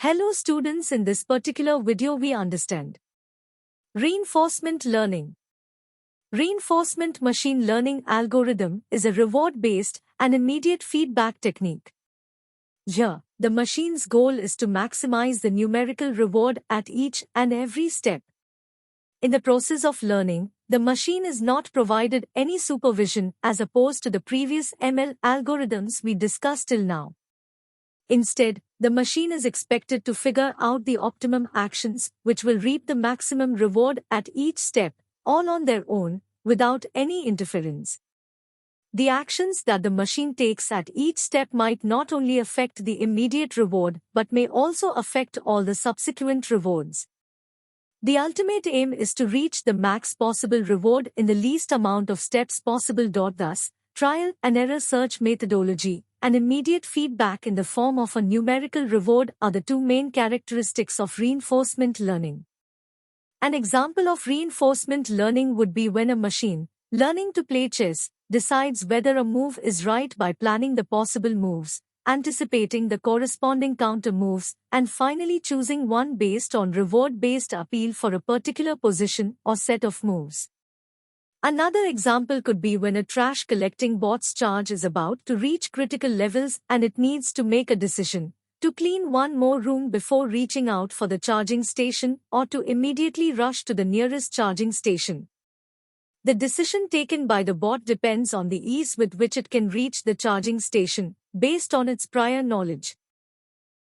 Hello students, in this particular video we understand reinforcement learning. Reinforcement machine learning algorithm is a reward-based and immediate feedback technique. Here, the machine's goal is to maximize the numerical reward at each and every step. In the process of learning, the machine is not provided any supervision as opposed to the previous ML algorithms we discussed till now. Instead, the machine is expected to figure out the optimum actions which will reap the maximum reward at each step, all on their own, without any interference. The actions that the machine takes at each step might not only affect the immediate reward but may also affect all the subsequent rewards. The ultimate aim is to reach the max possible reward in the least amount of steps possible. Thus, trial and error search methodology and immediate feedback in the form of a numerical reward are the two main characteristics of reinforcement learning. An example of reinforcement learning would be when a machine, learning to play chess, decides whether a move is right by planning the possible moves, anticipating the corresponding counter moves, and finally choosing one based on reward-based appeal for a particular position or set of moves. Another example could be when a trash collecting bot's charge is about to reach critical levels and it needs to make a decision to clean one more room before reaching out for the charging station or to immediately rush to the nearest charging station. The decision taken by the bot depends on the ease with which it can reach the charging station, based on its prior knowledge.